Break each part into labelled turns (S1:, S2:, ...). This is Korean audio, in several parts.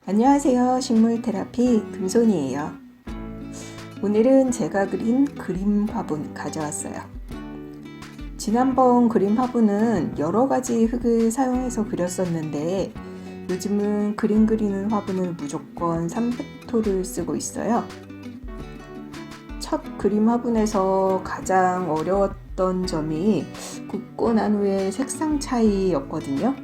S1: 안녕하세요. 식물 테라피 금손이에요. 오늘은 제가 그린 그림 화분 가져왔어요. 지난번 그림 화분은 여러 가지 흙을 사용해서 그렸었는데 요즘은 그림 그리는 화분을 무조건 300토를 쓰고 있어요. 첫 그림 화분에서 가장 어려웠던 점이 굽고 난 후에 색상 차이였거든요.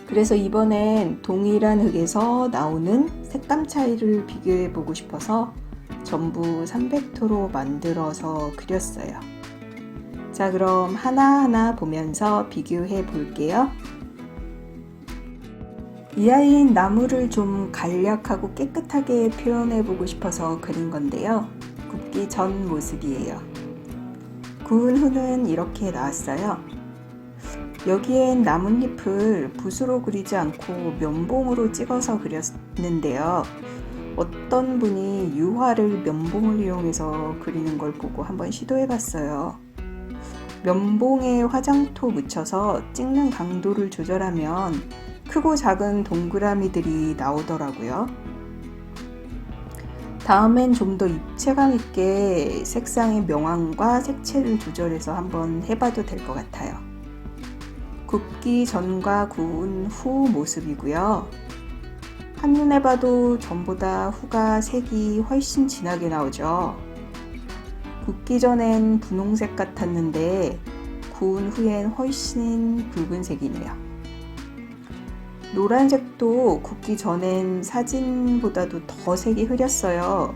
S1: 그래서 이번엔 동일한 흙에서 나오는 색감 차이를 비교해 보고 싶어서 전부 300토로 만들어서 그렸어요. 자, 그럼 하나하나 보면서 비교해 볼게요. 이 아이인 나무를 좀 간략하고 깨끗하게 표현해 보고 싶어서 그린 건데요. 굽기 전 모습이에요. 구운 후는 이렇게 나왔어요. 여기엔 나뭇잎을 붓으로 그리지 않고 면봉으로 찍어서 그렸는데요. 어떤 분이 유화를 면봉을 이용해서 그리는 걸 보고 한번 시도해 봤어요. 면봉에 화장토 묻혀서 찍는 강도를 조절하면 크고 작은 동그라미들이 나오더라고요. 다음엔 좀 더 입체감 있게 색상의 명암과 색채를 조절해서 한번 해봐도 될 것 같아요. 굽기 전과 구운 후 모습이고요. 한눈에 봐도 전보다 후가 색이 훨씬 진하게 나오죠. 굽기 전엔 분홍색 같았는데 구운 후엔 훨씬 붉은색이네요. 노란색도 굽기 전엔 사진보다도 더 색이 흐렸어요.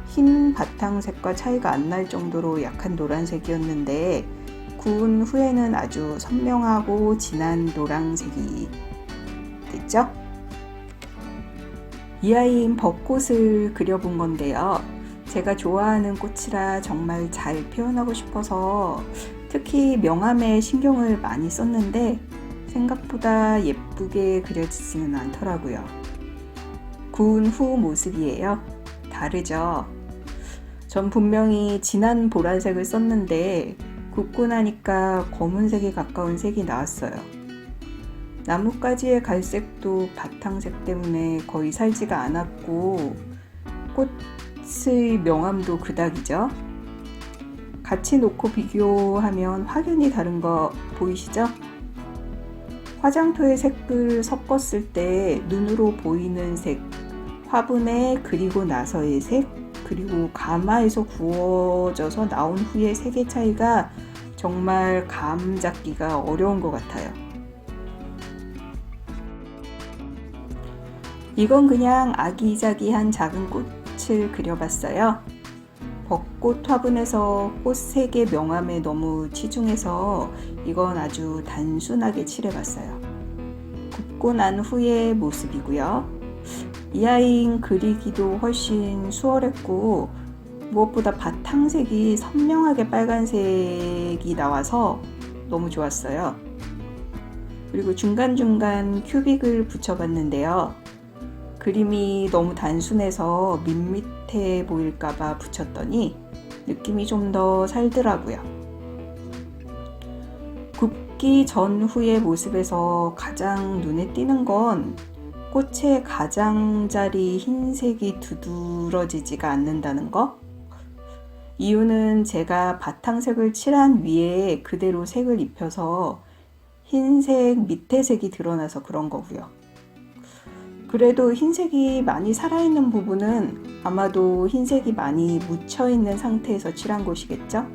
S1: 흰 바탕색과 차이가 안 날 정도로 약한 노란색이었는데 구운 후에는 아주 선명하고 진한 노란색이 됐죠? 이 아이인 벚꽃을 그려본 건데요. 제가 좋아하는 꽃이라 정말 잘 표현하고 싶어서 특히 명암에 신경을 많이 썼는데 생각보다 예쁘게 그려지지는 않더라고요. 구운 후 모습이에요. 다르죠? 전 분명히 진한 보라색을 썼는데 굽고 나니까 검은색에 가까운 색이 나왔어요. 나뭇가지의 갈색도 바탕색 때문에 거의 살지가 않았고 꽃의 명암도 그닥이죠. 같이 놓고 비교하면 확연히 다른 거 보이시죠? 화장토의 색을 섞었을 때 눈으로 보이는 색, 화분에 그리고 나서의 색, 그리고 가마에서 구워져서 나온 후의 색의 차이가 정말 감 잡기가 어려운 것 같아요. 이건 그냥 아기자기한 작은 꽃을 그려봤어요. 벚꽃 화분에서 꽃색의 명암에 너무 치중해서 이건 아주 단순하게 칠해봤어요. 굽고 난 후의 모습이고요. 이 아이인 그리기도 훨씬 수월했고 무엇보다 바탕색이 선명하게 빨간색이 나와서 너무 좋았어요. 그리고 중간중간 큐빅을 붙여봤는데요. 그림이 너무 단순해서 밋밋해 보일까봐 붙였더니 느낌이 좀 더 살더라고요. 굽기 전후의 모습에서 가장 눈에 띄는 건 꽃의 가장자리 흰색이 두드러지지가 않는다는 거? 이유는 제가 바탕색을 칠한 위에 그대로 색을 입혀서 흰색 밑에 색이 드러나서 그런 거고요. 그래도 흰색이 많이 살아있는 부분은 아마도 흰색이 많이 묻혀있는 상태에서 칠한 곳이겠죠?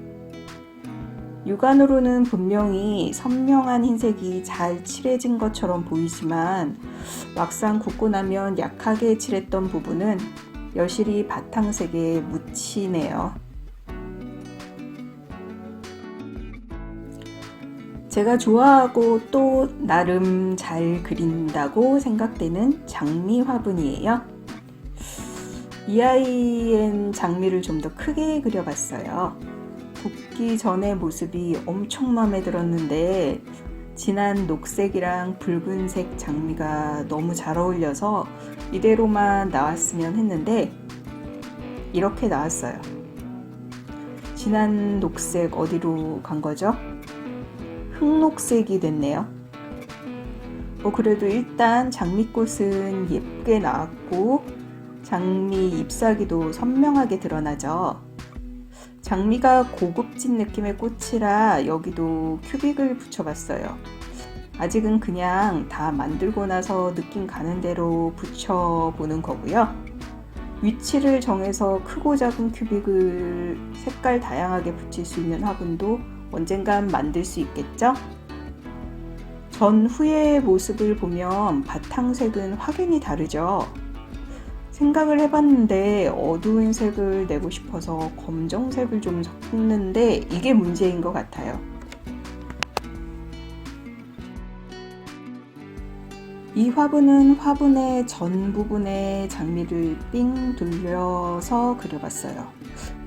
S1: 육안으로는 분명히 선명한 흰색이 잘 칠해진 것처럼 보이지만 막상 굽고 나면 약하게 칠했던 부분은 여실히 바탕색에 묻히네요. 제가 좋아하고 또 나름 잘 그린다고 생각되는 장미 화분이에요. 이 아이엔 장미를 좀 더 크게 그려봤어요. 굽기 전의 모습이 엄청 마음에 들었는데 진한 녹색이랑 붉은색 장미가 너무 잘 어울려서 이대로만 나왔으면 했는데 이렇게 나왔어요. 진한 녹색 어디로 간 거죠? 흑녹색이 됐네요. 그래도 일단 장미꽃은 예쁘게 나왔고 장미 잎사귀도 선명하게 드러나죠. 장미가 고급진 느낌의 꽃이라 여기도 큐빅을 붙여봤어요. 아직은 그냥 다 만들고 나서 느낌 가는 대로 붙여보는 거고요. 위치를 정해서 크고 작은 큐빅을 색깔 다양하게 붙일 수 있는 화분도 언젠간 만들 수 있겠죠? 전후의 모습을 보면 바탕색은 확연히 다르죠? 생각을 해봤는데 어두운 색을 내고 싶어서 검정색을 좀 섞는데 이게 문제인 것 같아요. 이 화분은 화분의 전 부분에 장미를 삥 둘러서 그려봤어요.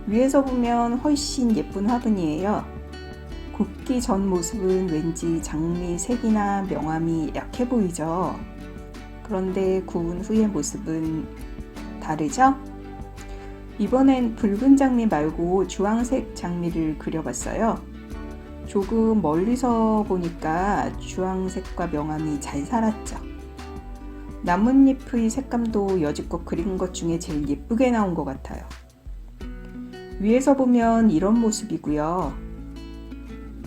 S1: 위에서 보면 훨씬 예쁜 화분이에요. 굽기 전 모습은 왠지 장미 색이나 명암이 약해 보이죠? 그런데 구운 후의 모습은 다르죠? 이번엔 붉은 장미 말고 주황색 장미를 그려봤어요. 조금 멀리서 보니까 주황색과 명암이 잘 살았죠. 나뭇잎의 색감도 여지껏 그린 것 중에 제일 예쁘게 나온 것 같아요. 위에서 보면 이런 모습이고요.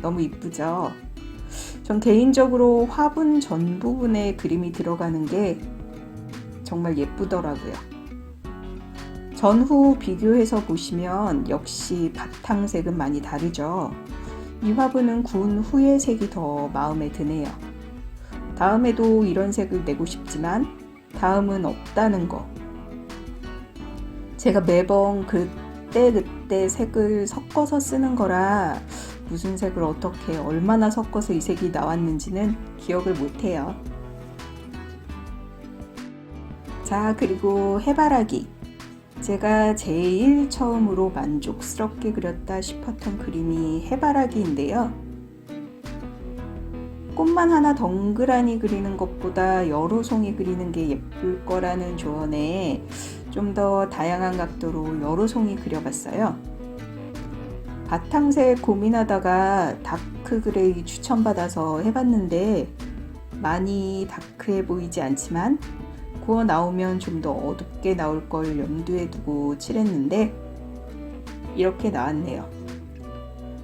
S1: 너무 이쁘죠? 전 개인적으로 화분 전 부분에 그림이 들어가는 게 정말 예쁘더라고요. 전후 비교해서 보시면 역시 바탕색은 많이 다르죠. 이 화분은 구운 후의 색이 더 마음에 드네요. 다음에도 이런 색을 내고 싶지만 다음은 없다는 거. 제가 매번 그때 색을 섞어서 쓰는 거라 무슨 색을 어떻게 얼마나 섞어서 이 색이 나왔는지는 기억을 못해요. 자, 그리고 해바라기. 제가 제일 처음으로 만족스럽게 그렸다 싶었던 그림이 해바라기인데요. 꽃만 하나 덩그라니 그리는 것보다 여러 송이 그리는 게 예쁠 거라는 조언에 좀 더 다양한 각도로 여러 송이 그려봤어요. 바탕색 고민하다가 다크 그레이 추천받아서 해봤는데 많이 다크해 보이지 않지만 구워 나오면 좀 더 어둡게 나올 걸 염두에 두고 칠했는데 이렇게 나왔네요.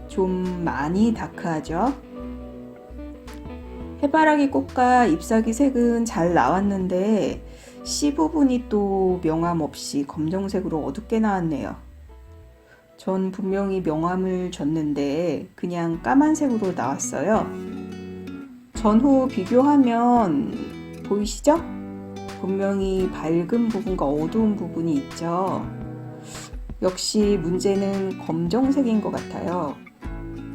S1: 좀 많이 다크하죠? 해바라기 꽃과 잎사귀 색은 잘 나왔는데 씨 부분이 또 명암 없이 검정색으로 어둡게 나왔네요. 전 분명히 명암을 줬는데 그냥 까만색으로 나왔어요. 전후 비교하면 보이시죠? 분명히 밝은 부분과 어두운 부분이 있죠. 역시 문제는 검정색인 것 같아요.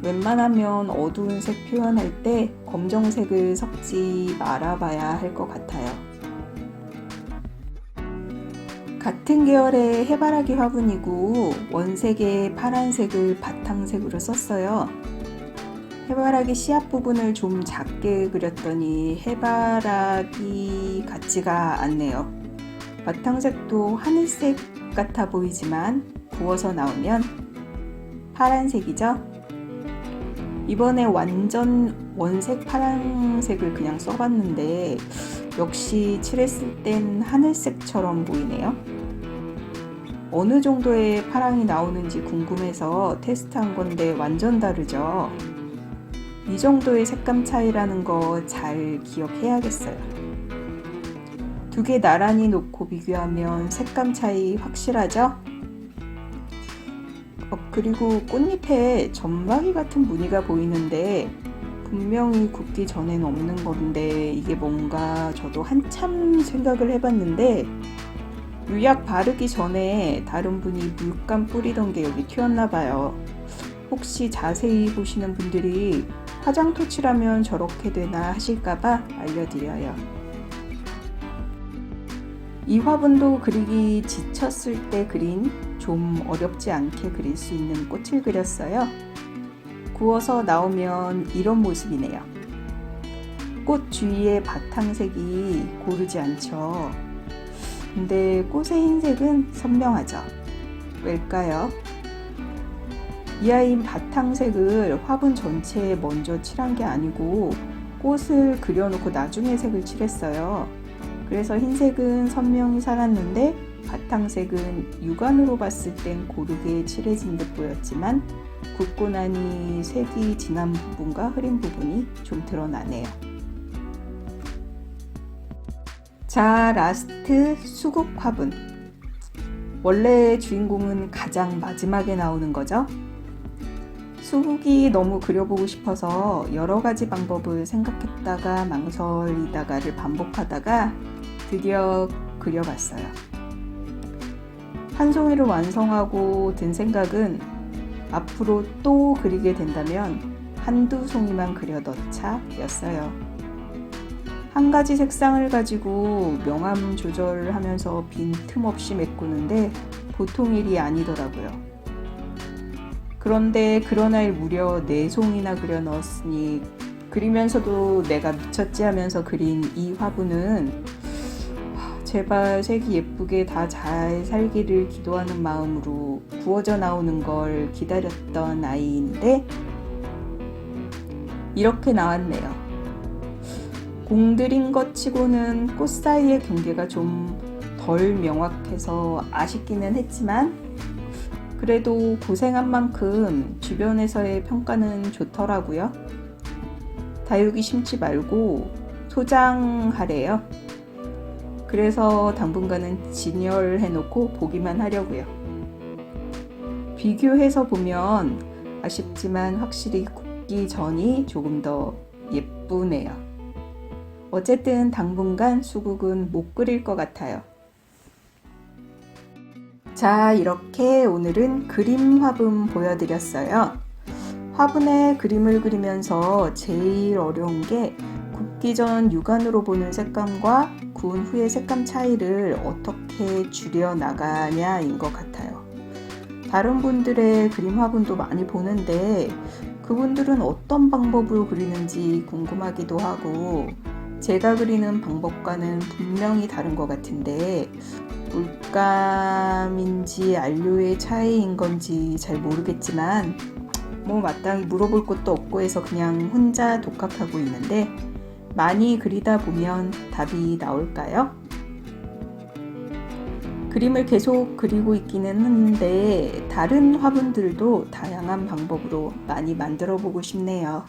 S1: 웬만하면 어두운 색 표현할 때 검정색을 섞지 말아봐야 할 것 같아요. 같은 계열의 해바라기 화분이고 원색에 파란색을 바탕색으로 썼어요. 해바라기 씨앗 부분을 좀 작게 그렸더니 해바라기 같지가 않네요. 바탕색도 하늘색 같아 보이지만 구워서 나오면 파란색이죠. 이번에 완전 원색 파란색을 그냥 써봤는데 역시 칠했을 땐 하늘색처럼 보이네요. 어느 정도의 파랑이 나오는지 궁금해서 테스트한 건데 완전 다르죠. 이 정도의 색감 차이라는 거 잘 기억해야겠어요. 두 개 나란히 놓고 비교하면 색감 차이 확실하죠? 그리고 꽃잎에 점박이 같은 무늬가 보이는데 분명히 굽기 전에는 없는 건데 이게 뭔가 저도 한참 생각을 해봤는데 유약 바르기 전에 다른 분이 물감 뿌리던 게 여기 튀었나 봐요. 혹시 자세히 보시는 분들이 화장토 칠하면 저렇게 되나 하실까봐 알려드려요. 이 화분도 그리기 지쳤을 때 그린 좀 어렵지 않게 그릴 수 있는 꽃을 그렸어요. 구워서 나오면 이런 모습이네요. 꽃 주위의 바탕색이 고르지 않죠. 근데 꽃의 흰색은 선명하죠. 왜일까요? 이 아이는 바탕색을 화분 전체에 먼저 칠한 게 아니고 꽃을 그려놓고 나중에 색을 칠했어요. 그래서 흰색은 선명히 살았는데 바탕색은 육안으로 봤을 땐 고르게 칠해진 듯 보였지만 굽고 나니 색이 진한 부분과 흐린 부분이 좀 드러나네요. 자, 라스트 수국 화분. 원래 주인공은 가장 마지막에 나오는 거죠. 수국이 너무 그려보고 싶어서 여러 가지 방법을 생각했다가 망설이다가를 반복하다가 드디어 그려봤어요. 한 송이를 완성하고 든 생각은 앞으로 또 그리게 된다면 한두 송이만 그려넣자 였어요. 한 가지 색상을 가지고 명암 조절을 하면서 빈틈없이 메꾸는데 보통 일이 아니더라고요. 그런데 그런 아이를 무려 4송이나 그려 넣었으니 그리면서도 내가 미쳤지 하면서 그린 이 화분은 제발 색이 예쁘게 다 잘 살기를 기도하는 마음으로 구워져 나오는 걸 기다렸던 아이인데 이렇게 나왔네요. 공들인 것 치고는 꽃 사이의 경계가 좀 덜 명확해서 아쉽기는 했지만 그래도 고생한 만큼 주변에서의 평가는 좋더라고요. 다육이 심지 말고 소장하래요. 그래서 당분간은 진열해놓고 보기만 하려고요. 비교해서 보면 아쉽지만 확실히 굽기 전이 조금 더 예쁘네요. 어쨌든 당분간 수국은 못 그릴 것 같아요. 자, 이렇게 오늘은 그림 화분 보여드렸어요. 화분에 그림을 그리면서 제일 어려운 게 굽기 전 육안으로 보는 색감과 구운 후의 색감 차이를 어떻게 줄여 나가냐인 것 같아요. 다른 분들의 그림 화분도 많이 보는데 그분들은 어떤 방법으로 그리는지 궁금하기도 하고 제가 그리는 방법과는 분명히 다른 것 같은데 물감인지 안료의 차이인 건지 잘 모르겠지만 마땅히 물어볼 것도 없고 해서 그냥 혼자 독학하고 있는데 많이 그리다 보면 답이 나올까요? 그림을 계속 그리고 있기는 한데 다른 화분들도 다양한 방법으로 많이 만들어 보고 싶네요.